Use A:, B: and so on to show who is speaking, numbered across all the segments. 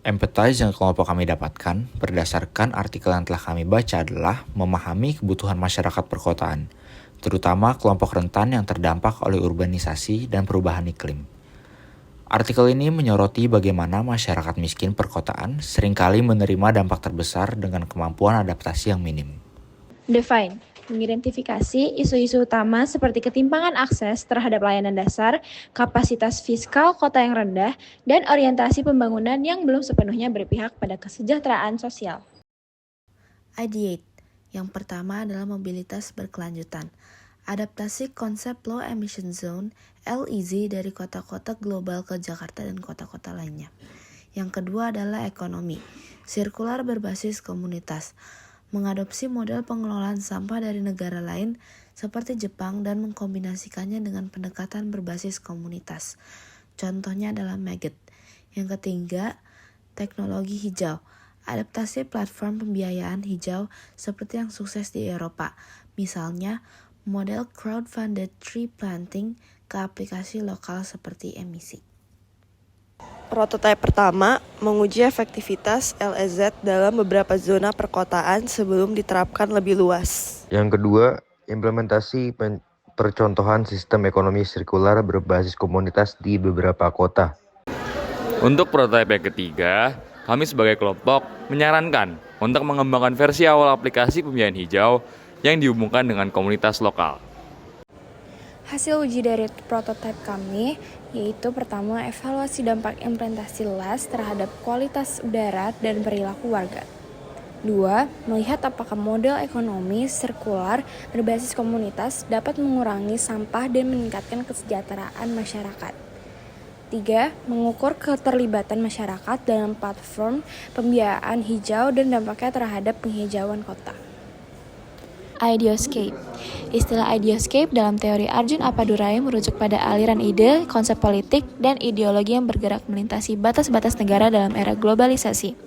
A: Empathize yang kelompok kami dapatkan berdasarkan artikel yang telah kami baca adalah memahami kebutuhan masyarakat perkotaan, terutama kelompok rentan yang terdampak oleh urbanisasi dan perubahan iklim. Artikel ini menyoroti bagaimana masyarakat miskin perkotaan seringkali menerima dampak terbesar dengan kemampuan adaptasi yang minim.
B: Define, mengidentifikasi isu-isu utama seperti ketimpangan akses terhadap layanan dasar, kapasitas fiskal kota yang rendah, dan orientasi pembangunan yang belum sepenuhnya berpihak pada kesejahteraan sosial.
C: Ideate, yang pertama adalah mobilitas berkelanjutan. Adaptasi konsep Low Emission Zone (LEZ) dari kota-kota global ke Jakarta dan kota-kota lainnya. Yang kedua adalah ekonomi, sirkular berbasis komunitas. Mengadopsi model pengelolaan sampah dari negara lain seperti Jepang dan mengkombinasikannya dengan pendekatan berbasis komunitas. Contohnya adalah Maggot. Yang ketiga, teknologi hijau. Adaptasi platform pembiayaan hijau seperti yang sukses di Eropa. Misalnya, model crowdfunded tree planting ke aplikasi lokal seperti emisi.
D: Prototipe pertama menguji efektivitas LEZ dalam beberapa zona perkotaan sebelum diterapkan lebih luas.
E: Yang kedua, implementasi percontohan sistem ekonomi sirkular berbasis komunitas di beberapa kota.
F: Untuk prototipe yang ketiga, kami sebagai kelompok menyarankan untuk mengembangkan versi awal aplikasi pembiayaan hijau yang dihubungkan dengan komunitas lokal.
B: Hasil uji dari prototipe kami yaitu pertama, evaluasi dampak implementasi LAS terhadap kualitas udara dan perilaku warga. 2. Melihat apakah model ekonomi sirkular berbasis komunitas dapat mengurangi sampah dan meningkatkan kesejahteraan masyarakat. 3. Mengukur keterlibatan masyarakat dalam platform pembiayaan hijau dan dampaknya terhadap penghijauan kota.
G: Ideoscape. Istilah ideoscape dalam teori Arjun Appadurai merujuk pada aliran ide, konsep politik, dan ideologi yang bergerak melintasi batas-batas negara dalam era globalisasi.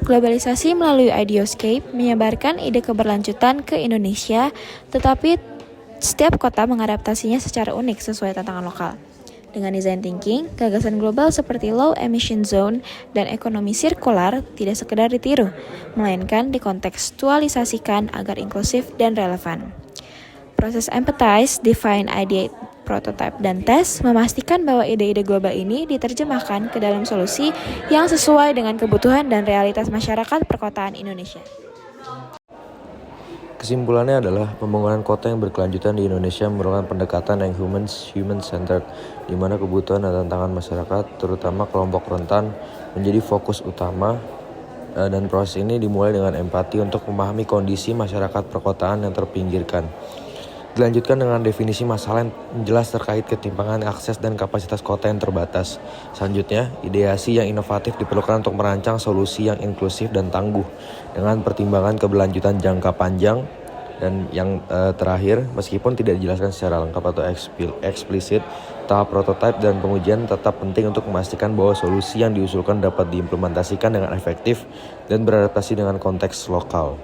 G: Globalisasi melalui ideoscape menyebarkan ide keberlanjutan ke Indonesia, tetapi setiap kota mengadaptasinya secara unik sesuai tantangan lokal. Dengan design thinking, gagasan global seperti low emission zone dan ekonomi sirkular tidak sekedar ditiru, melainkan dikontekstualisasikan agar inklusif dan relevan. Proses empathize, define, ideate, prototype, dan test memastikan bahwa ide-ide global ini diterjemahkan ke dalam solusi yang sesuai dengan kebutuhan dan realitas masyarakat perkotaan Indonesia.
E: Kesimpulannya adalah pembangunan kota yang berkelanjutan di Indonesia merupakan pendekatan yang human-centered, di mana kebutuhan dan tantangan masyarakat, terutama kelompok rentan, menjadi fokus utama, dan proses ini dimulai dengan empati untuk memahami kondisi masyarakat perkotaan yang terpinggirkan. Dilanjutkan dengan definisi masalah yang jelas terkait ketimpangan akses dan kapasitas kota yang terbatas. Selanjutnya, ideasi yang inovatif diperlukan untuk merancang solusi yang inklusif dan tangguh dengan pertimbangan keberlanjutan jangka panjang. Dan yang terakhir, meskipun tidak dijelaskan secara lengkap atau eksplisit, tahap prototipe dan pengujian tetap penting untuk memastikan bahwa solusi yang diusulkan dapat diimplementasikan dengan efektif dan beradaptasi dengan konteks lokal.